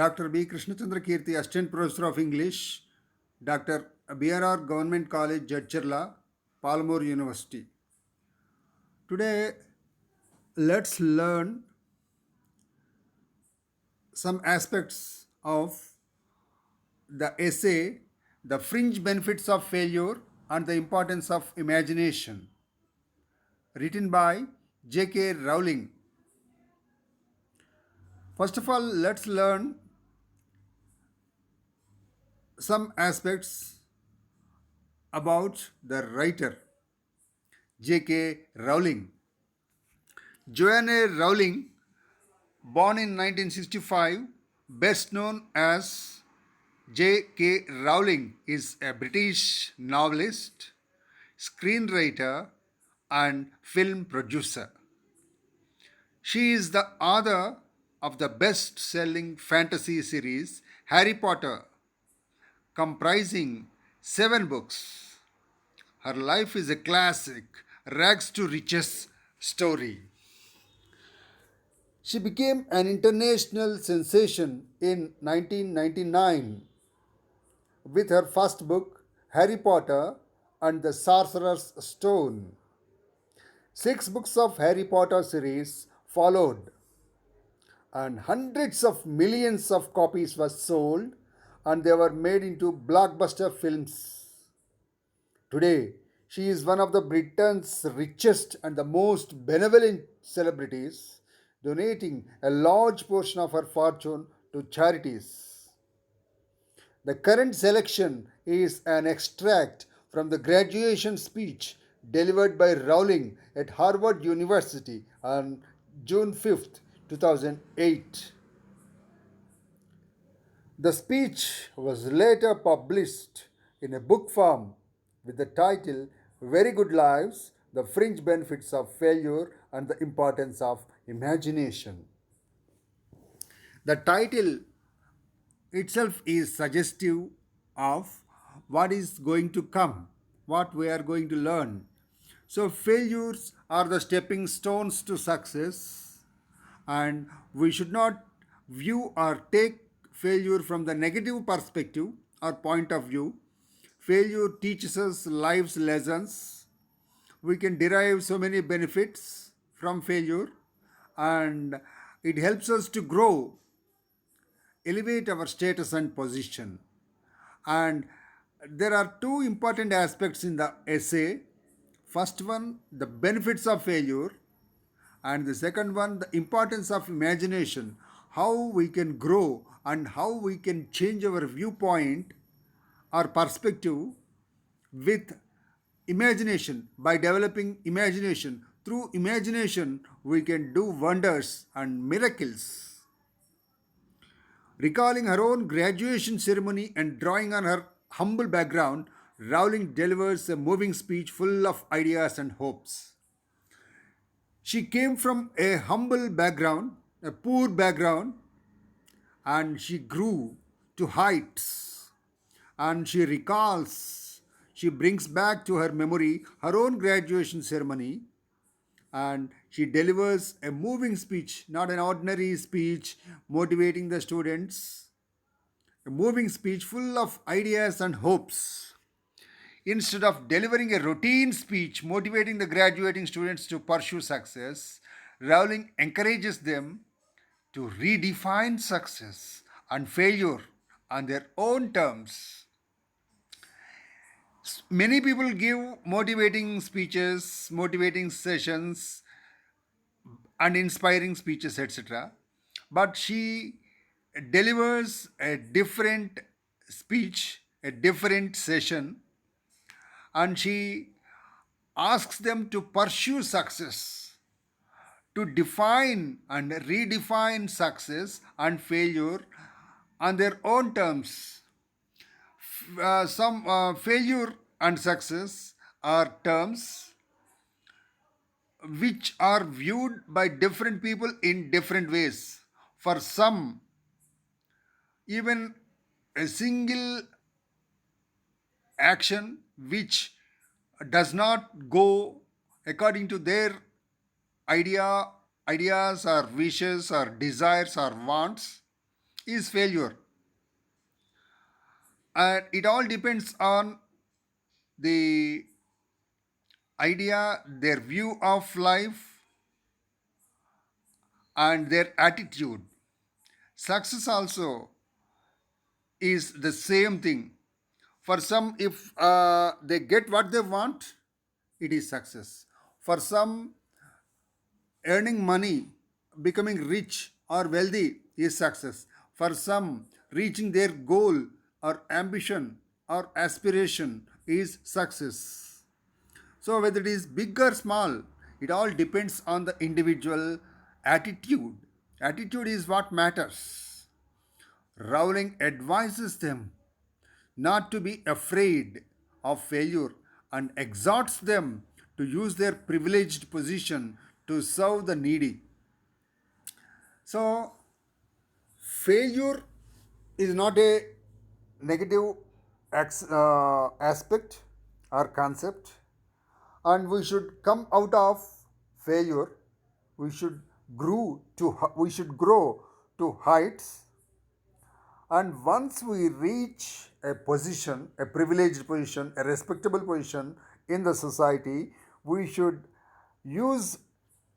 Dr. B. Krishnachandra Kirti, Assistant Professor of English, Dr. BRR Government College, Jadcherla, Palmore University. Today, let's learn some aspects of the essay, The Fringe Benefits of Failure and the Importance of Imagination, written by J.K. Rowling. First of all, let's learn some aspects about the writer J.K. Rowling. Joanne Rowling, born in 1965, best known as J.K. Rowling, is a British novelist, screenwriter, and film producer. She is the author of the best selling fantasy series Harry Potter, comprising 7 books. Her life is a classic, rags to riches story. She became an international sensation in 1999 with her first book, Harry Potter and the Sorcerer's Stone. 6 books of Harry Potter series followed, and hundreds of millions of copies were sold, and they were made into blockbuster films. Today, she is one of the Britain's richest and the most benevolent celebrities, donating a large portion of her fortune to charities. The current selection is an extract from the graduation speech delivered by Rowling at Harvard University on June 5th, 2008. The speech was later published in a book form with the title Very Good Lives: The Fringe Benefits of Failure and the Importance of Imagination. The title itself is suggestive of what is going to come, what we are going to learn. So, failures are the stepping stones to success, and we should not view or take failure from the negative perspective or point of view. Failure teaches us life's lessons. We can derive so many benefits from failure, and it helps us to grow, elevate our status and position. And there are two important aspects in the essay. First one, the benefits of failure, and the second one, the importance of imagination, how we can grow and how we can change our viewpoint or perspective with imagination. By developing imagination, through imagination we can do wonders and miracles. Recalling her own graduation ceremony and drawing on her humble background, Rowling delivers a moving speech full of ideas and hopes. She came from a humble background, a poor background, and she grew to heights. And she recalls, she brings back to her memory her own graduation ceremony, and she delivers a moving speech, not an ordinary speech motivating the students, a moving speech full of ideas and hopes. Instead of delivering a routine speech motivating the graduating students to pursue success, Rowling encourages them to redefine success and failure on their own terms. Many people give motivating speeches, motivating sessions, and inspiring speeches, etc. But she delivers a different speech, a different session, and she asks them to pursue success, to define and redefine success and failure on their own terms. Some failure and success are terms which are viewed by different people in different ways. For some, even a single action which does not go according to their idea ideas or wishes or desires or wants, is failure. And it all depends on the idea, their view of life, and their attitude. Success also is the same thing. For some, if they get what they want, it is success. For some, earning money, becoming rich or wealthy is success. For some, reaching their goal or ambition or aspiration is success. So, whether it is big or small, it all depends on the individual attitude. Attitude is what matters. Rowling advises them not to be afraid of failure and exhorts them to use their privileged position to serve the needy. So, failure is not a negative aspect or concept, and we should come out of failure. We should grow to heights, and once we reach a position, a privileged position, a respectable position in the society, we should use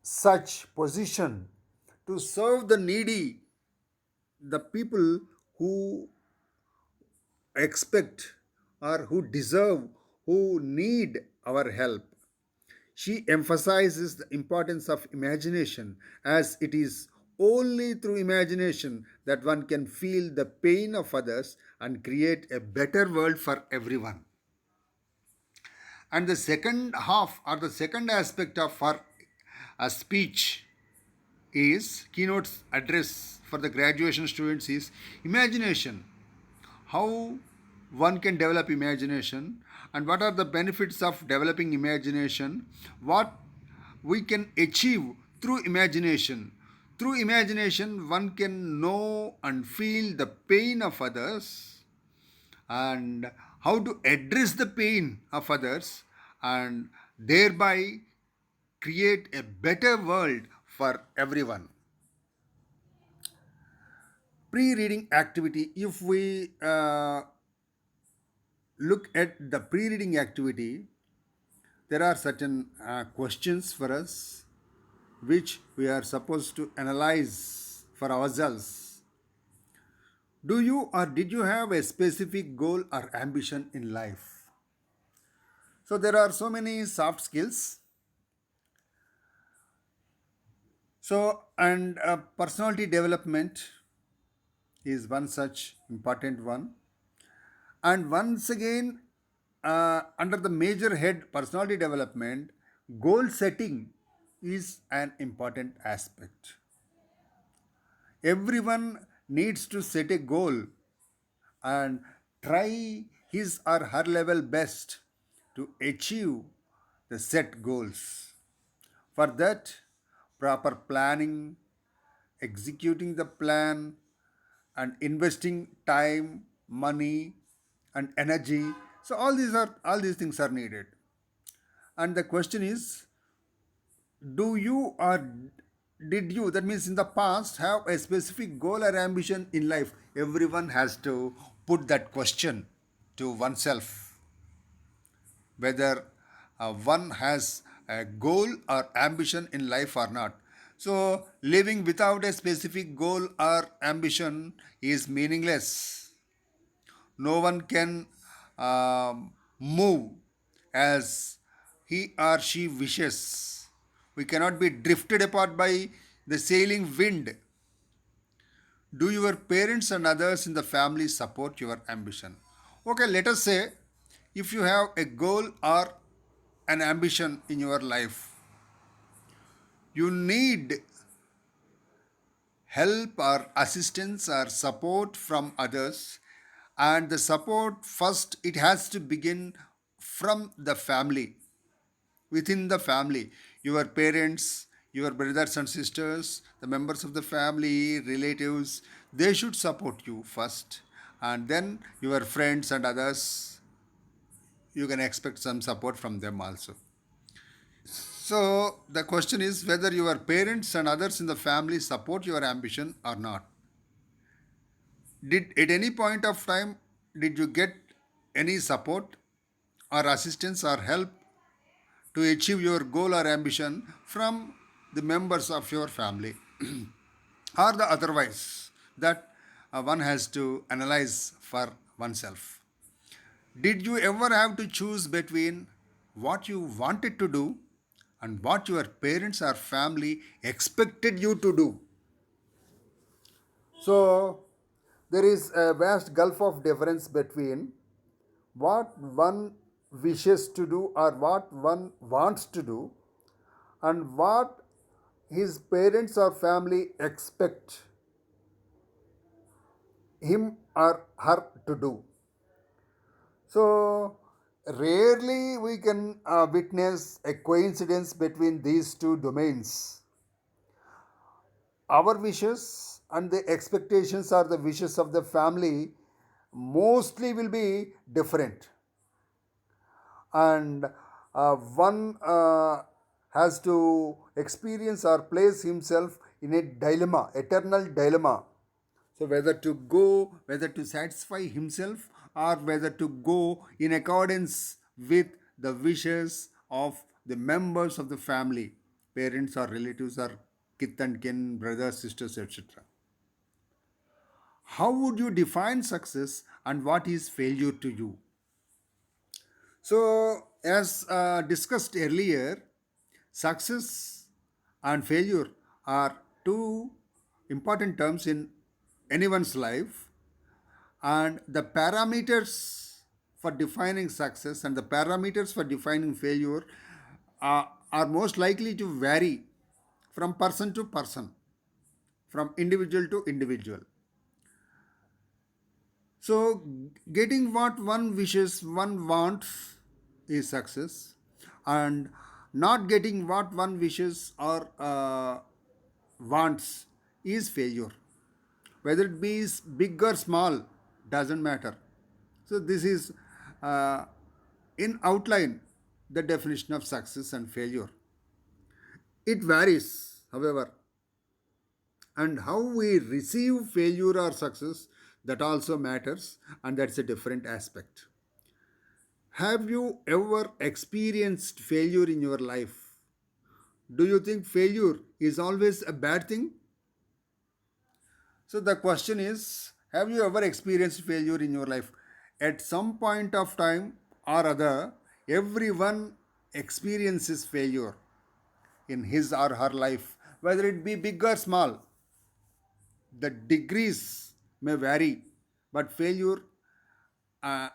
such position to serve the needy, the people who expect or who deserve, who need our help. She emphasizes the importance of imagination, as it is only through imagination that one can feel the pain of others and create a better world for everyone. And the second half, or the second aspect of her speech, is keynote address for the graduation students, is imagination. How one can develop imagination, and what are the benefits of developing imagination, what we can achieve through imagination. Through imagination, one can know and feel the pain of others, and how to address the pain of others, and thereby create a better world for everyone. Pre-reading activity, if we look at the pre-reading activity, there are certain questions for us which we are supposed to analyze for ourselves. Do you or did you have a specific goal or ambition in life? So there are so many soft skills. So, and personality development is one such important one. And once again, under the major head personality development, goal setting is an important aspect. Everyone needs to set a goal and try his or her level best to achieve the set goals. For that, proper planning, executing the plan, and investing time, money, and energy. So all these things are needed. And the question is, do you or did you, that means in the past, have a specific goal or ambition in life? Everyone has to put that question to oneself, whether one has a goal or ambition in life or not. So living without a specific goal or ambition is meaningless. No one can move as he or she wishes. We cannot be drifted apart by the sailing wind. Do your parents and others in the family support your ambition? Okay, let us say if you have a goal or an ambition in your life, you need help or assistance or support from others, and the support first, it has to begin from the family, within the family. Your parents, your brothers and sisters, the members of the family, relatives, they should support you first, and then your friends and others, you can expect some support from them also. So the question is whether your parents and others in the family support your ambition or not. Did at any point of time did you get any support or assistance or help to achieve your goal or ambition from the members of your family or the otherwise that one has to analyze for oneself? Did you ever have to choose between what you wanted to do and what your parents or family expected you to do? So, there is a vast gulf of difference between what one wishes to do or what one wants to do and what his parents or family expect him or her to do. So, rarely we can witness a coincidence between these two domains. Our wishes and the expectations or the wishes of the family mostly will be different, and one has to experience or place himself in a dilemma, eternal dilemma. So whether to go, whether to satisfy himself, or whether to go in accordance with the wishes of the members of the family, parents or relatives or kith and kin, brothers, sisters, etc. How would you define success and what is failure to you? So, as discussed earlier, success and failure are two important terms in anyone's life, and the parameters for defining success and the parameters for defining failure are most likely to vary from person to person, from individual to individual. So, getting what one wishes, one wants is success, and not getting what one wishes or wants is failure. Whether it be big or small, doesn't matter. So, this is uh, in outline the definition of success and failure. It varies, however, and how we receive failure or success, that also matters, and that's a different aspect. Have you ever experienced failure in your life? Do you think failure is always a bad thing? So the question is, have you ever experienced failure in your life? At some point of time or other, everyone experiences failure in his or her life, whether it be big or small. The degrees may vary, but failure uh,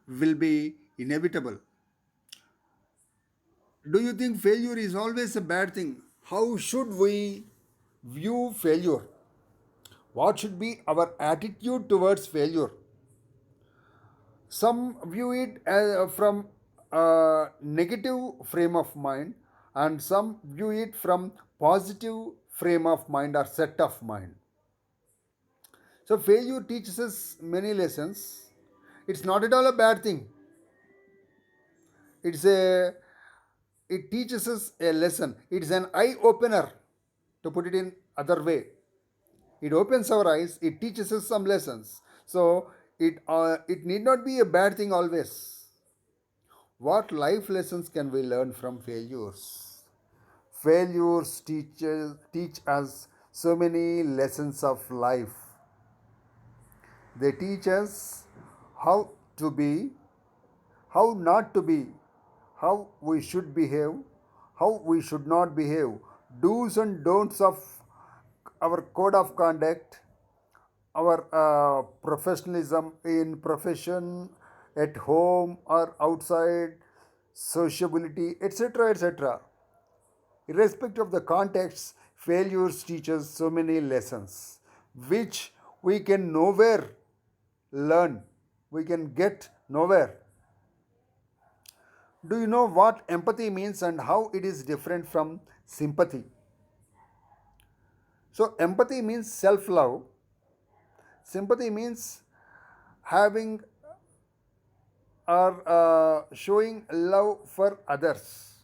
will be inevitable. Do you think failure is always a bad thing? How should we view failure? What should be our attitude towards failure? Some view it from a negative frame of mind, and some view it from positive frame of mind or set of mind. So failure teaches us many lessons. It's not at all a bad thing. It's a it teaches us a lesson. It's an eye opener, to put it in other way. It opens our eyes. It teaches us some lessons. So it need not be a bad thing always. What life lessons can we learn from failures? Failures teach us so many lessons of life. They teach us how to be, how not to be, how we should behave, how we should not behave, do's and don'ts of our code of conduct, our professionalism in profession, at home or outside, sociability, etc. etc. Irrespective of the context, failures teach us so many lessons which we can nowhere learn, we can get nowhere. Do you know what empathy means and how it is different from sympathy? So, empathy means self love, sympathy means having or showing love for others.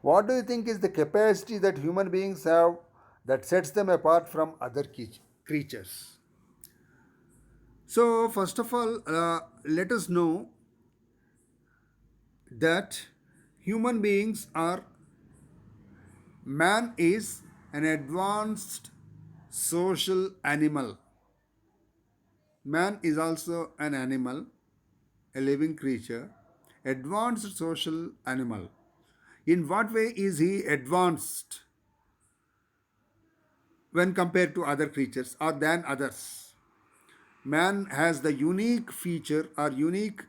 What do you think is the capacity that human beings have that sets them apart from other creatures. So, first of all, let us know that human beings are, man is an advanced social animal. Man is also an animal, a living creature, advanced social animal. In what way is he advanced when compared to other creatures or than others? Man has the unique feature or unique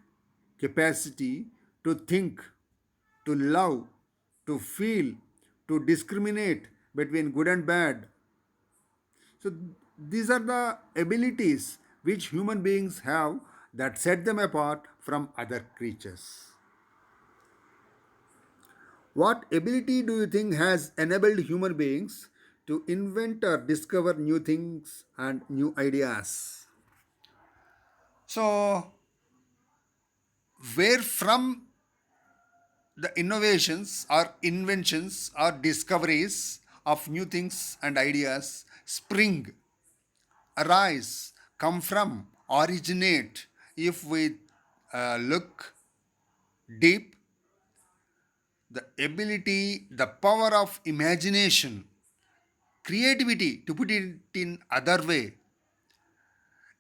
capacity to think, to love, to feel, to discriminate between good and bad. So, these are the abilities which human beings have that set them apart from other creatures. What ability do you think has enabled human beings to invent or discover new things and new ideas? So, where from the innovations or inventions or discoveries of new things and ideas spring, arise, come from, originate, if we look deep, the ability, the power of imagination, creativity, to put it in other way,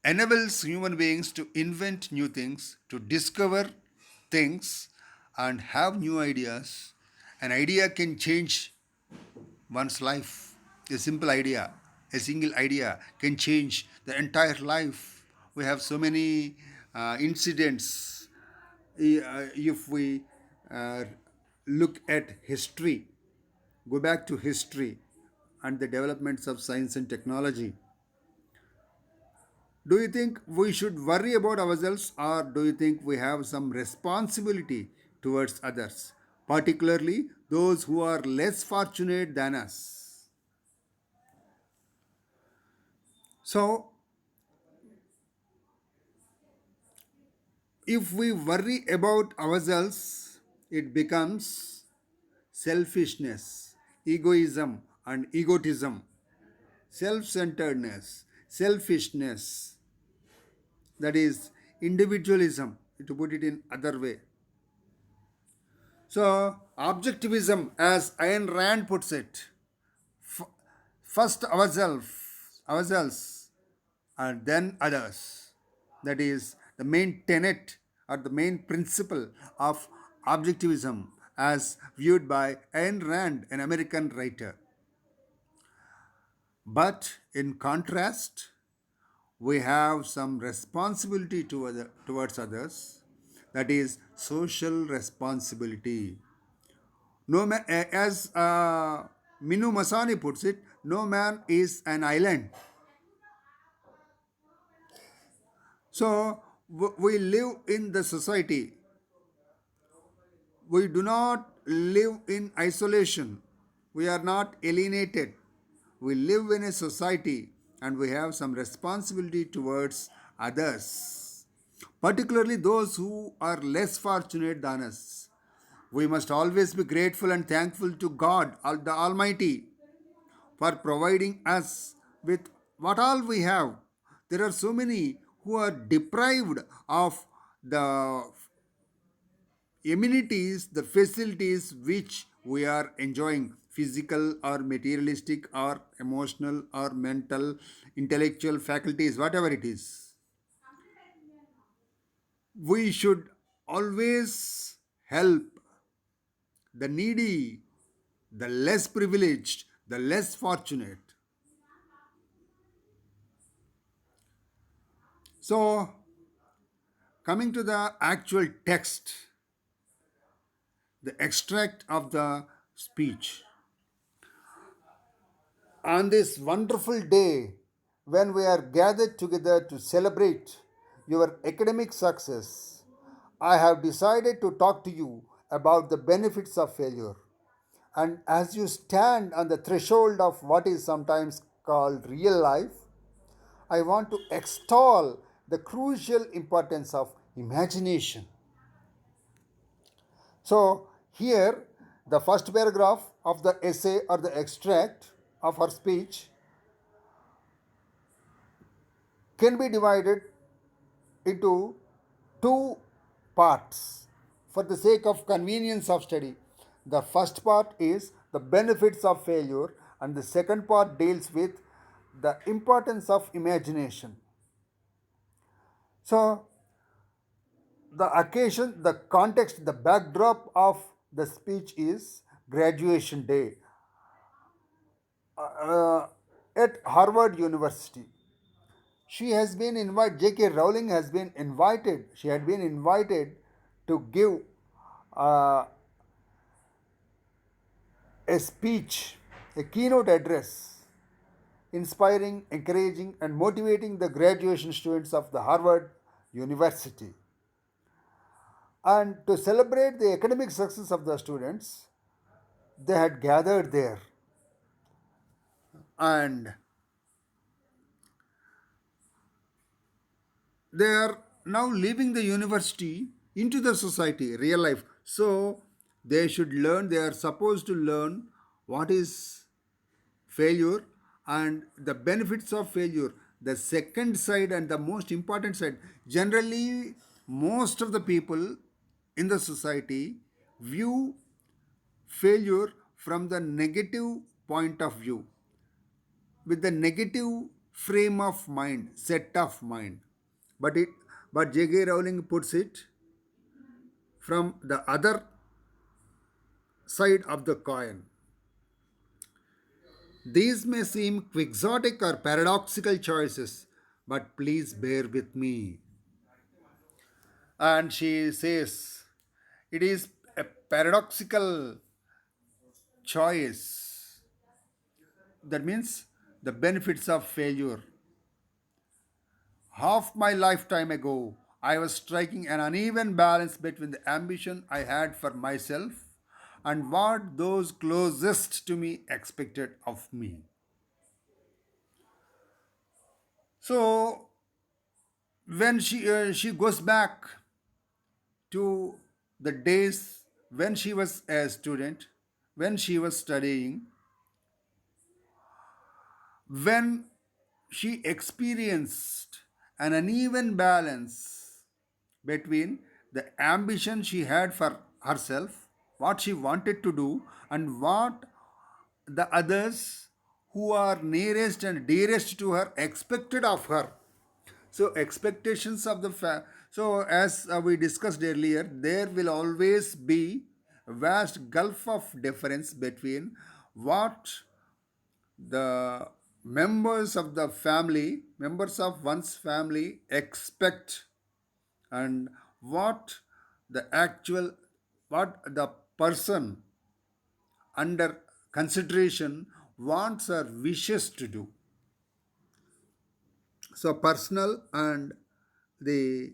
enables human beings to invent new things, to discover things, and have new ideas. An idea can change one's life. A simple idea, a single idea can change the entire life. We have so many incidents. If we uh, look at history, go back to history and the developments of science and technology, do you think we should worry about ourselves, or do you think we have some responsibility towards others, particularly those who are less fortunate than us? So, if we worry about ourselves, it becomes selfishness, egoism, and egotism, self centeredness, selfishness, that is individualism, to put it in other way. So, objectivism, as Ayn Rand puts it, f- first ourselves, and then others. That is the main tenet or the main principle of objectivism as viewed by Ayn Rand, an American writer. But in contrast, we have some responsibility towards others, that is social responsibility. No man, as Minu Masani puts it, no man is an island. So we live in the society. We do not live in isolation. We are not alienated. We live in a society and we have some responsibility towards others, particularly those who are less fortunate than us. We must always be grateful and thankful to God, the Almighty, for providing us with what all we have. There are so many who are deprived of the amenities, the facilities which we are enjoying, physical or materialistic or emotional or mental, intellectual faculties, whatever it is. We should always help the needy, the less privileged, the less fortunate. So, coming to the actual text, the extract of the speech. On this wonderful day, when we are gathered together to celebrate your academic success, I have decided to talk to you about the benefits of failure. And as you stand on the threshold of what is sometimes called real life, I want to extol the crucial importance of imagination. So, here, the first paragraph of the essay or the extract of her speech can be divided into two parts for the sake of convenience of study. The first part is the benefits of failure, and the second part deals with the importance of imagination. So, the occasion, the context, the backdrop of the speech is graduation day uh, at Harvard University. She has been invited, J.K. Rowling has been invited, she had been invited to give uh, a speech, a keynote address, inspiring, encouraging, and motivating the graduation students of the Harvard University. And to celebrate the academic success of the students, they had gathered there. And they are now leaving the university into the society, real life. So they should learn, they are supposed to learn what is failure and the benefits of failure, the second side and the most important side. Generally, most of the people in the society view failure from the negative point of view, with the negative frame of mind, set of mind. But it but J.K. Rowling puts it from the other side of the coin. These may seem quixotic or paradoxical choices, but please bear with me. And she says it is a paradoxical choice. That means the benefits of failure. Half my lifetime ago, I was striking an uneven balance between the ambition I had for myself and what those closest to me expected of me. So when she goes back to the days when she was a student, when she was studying, when she experienced an uneven balance between the ambition she had for herself, what she wanted to do, and what the others who are nearest and dearest to her expected of her. So expectations of the so as we discussed earlier, there will always be a vast gulf of difference between what the members of one's family expect, and what the actual, what the person under consideration wants or wishes to do. So personal and the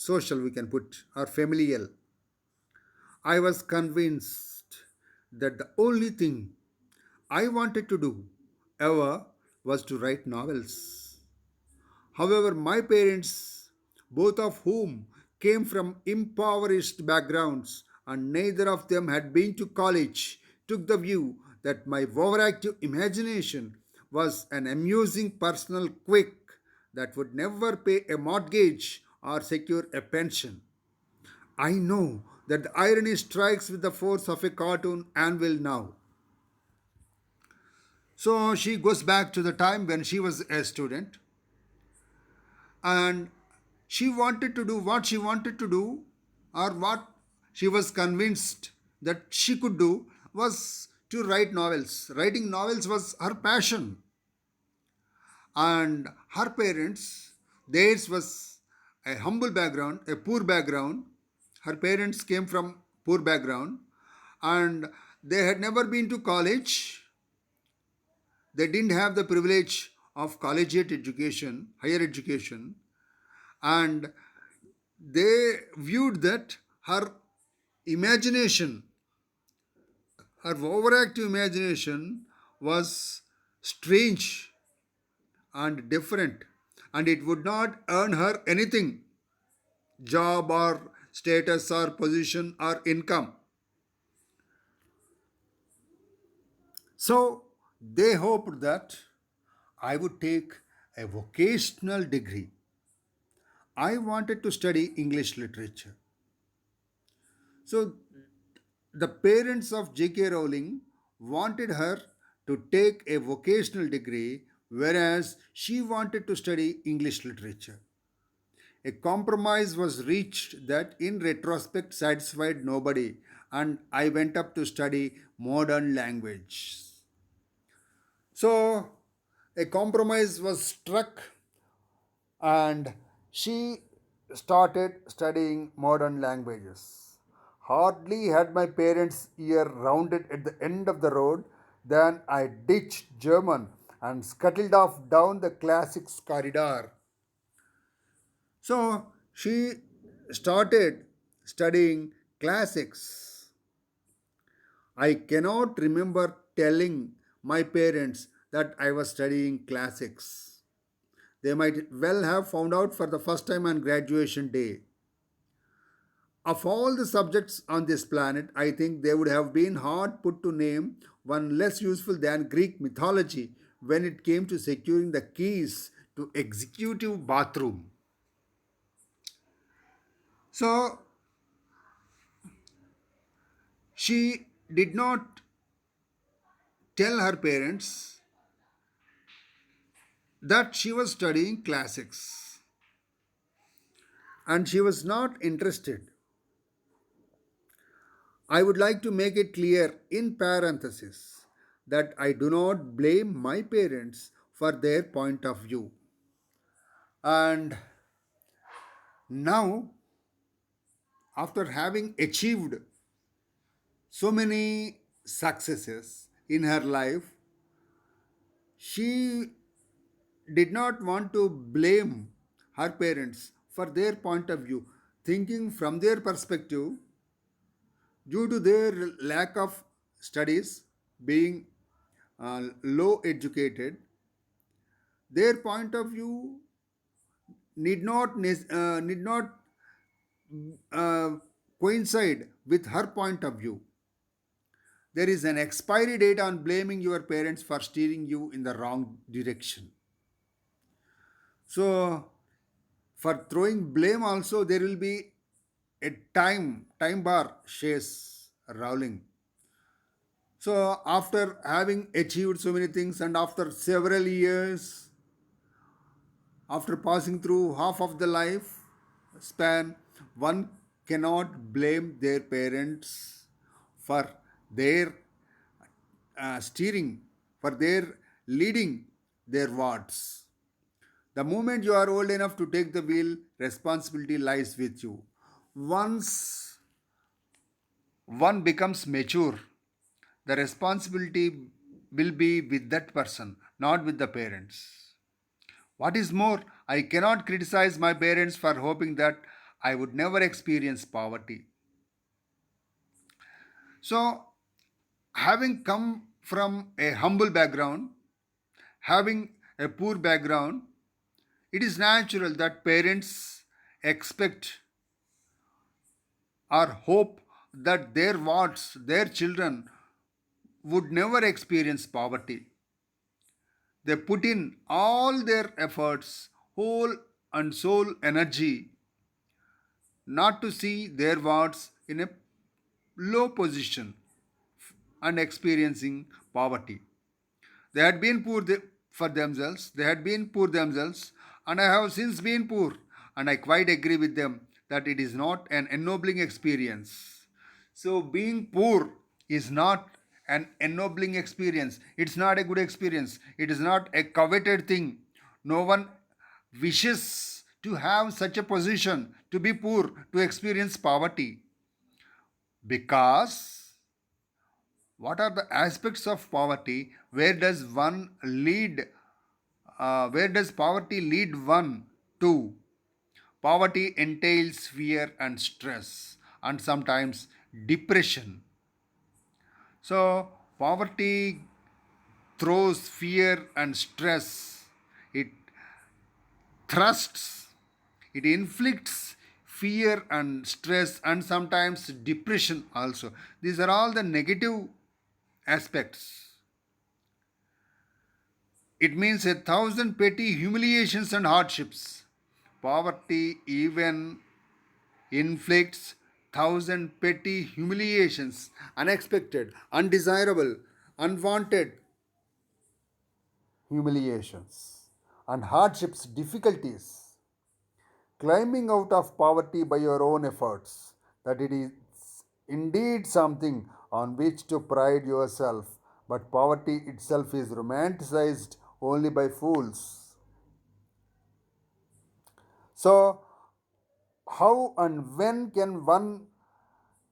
social, we can put, or familial. I was convinced that the only thing I wanted to do ever was to write novels. However, my parents, both of whom came from impoverished backgrounds and neither of them had been to college, took the view that my overactive imagination was an amusing personal quirk that would never pay a mortgage or secure a pension. I know that the irony strikes with the force of a cartoon anvil now. So she goes back to the time when she was a student, and she wanted to do what she wanted to do, or what she was convinced that she could do, was to write novels. Writing novels was her passion. And her parents, theirs was a humble background, a poor background. Her parents came from poor background, and they had never been to college. They didn't have the privilege of collegiate education, higher education, and they viewed that her imagination, her overactive imagination, was strange and different, and it would not earn her anything, job or status or position or income. So they hoped that I would take a vocational degree. I wanted to study English literature. So the parents of J.K. Rowling wanted her to take a vocational degree, whereas she wanted to study English literature. A compromise was reached that, in retrospect, satisfied nobody, and I went up to study modern language. So, a compromise was struck, and she started studying modern languages. Hardly had my parents' ear rounded at the end of the road than I ditched German and scuttled off down the classics corridor. So she started studying classics. I cannot remember telling my parents that I was studying classics. They might well have found out for the first time on graduation day. Of all the subjects on this planet, I think they would have been hard put to name one less useful than Greek mythology when it came to securing the keys to executive bathroom. So she did not tell her parents that she was studying classics and she was not interested. I would like to make it clear in parenthesis that I do not blame my parents for their point of view. And now, after having achieved so many successes in her life, she did not want to blame her parents for their point of view, thinking from their perspective, due to their lack of studies, being low educated, their point of view need not uh, coincide with her point of view. There is an expiry date on blaming your parents for steering you in the wrong direction. So, for throwing blame also, there will be a time bar, says Rowling. So, after having achieved so many things and after several years, after passing through half of the life span, one cannot blame their parents for their steering, for their leading their wards. The moment you are old enough to take the wheel, responsibility lies with you. Once one becomes mature, the responsibility will be with that person, not with the parents. What is more, I cannot criticize my parents for hoping that I would never experience poverty. So, having come from a humble background, having a poor background, it is natural that parents expect or hope that their wards, their children, would never experience poverty. They put in all their efforts, whole and soul energy, not to see their wards in a low position and experiencing poverty. They had been poor for themselves, they had been poor themselves, and I have since been poor, and I quite agree with them that it is not an ennobling experience. So, being poor is not an ennobling experience, it's not a good experience, it is not a coveted thing. No one wishes to have such a position, to be poor, to experience poverty, because what are the aspects of poverty? Where does one lead? Where does poverty lead one to? Poverty entails fear and stress, and sometimes depression. So, poverty throws fear and stress. It thrusts, it inflicts fear and stress, and sometimes depression also. These are all the negative aspects. It means 1,000 petty humiliations and hardships. Poverty even inflicts 1,000 petty humiliations, unexpected, undesirable, unwanted humiliations, and hardships, difficulties. Climbing out of poverty by your own efforts, that it is indeed something on which to pride yourself, but poverty itself is romanticized only by fools. So, how and when can one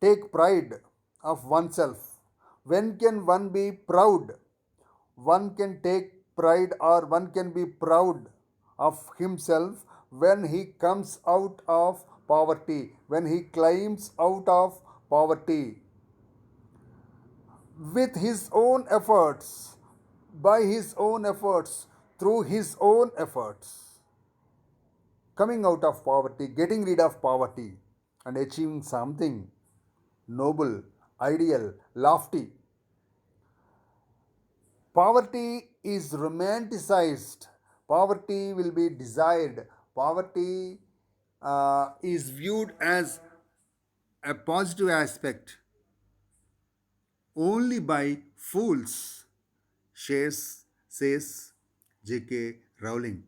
take pride of oneself? When can one be proud? One can take pride or one can be proud of himself when he comes out of poverty, when he climbs out of poverty with his own efforts, by his own efforts, through his own efforts. Coming out of poverty, getting rid of poverty, and achieving something noble, ideal, lofty. Poverty is romanticized. Poverty will be desired. Poverty is viewed as a positive aspect only by fools, says J.K. Rowling.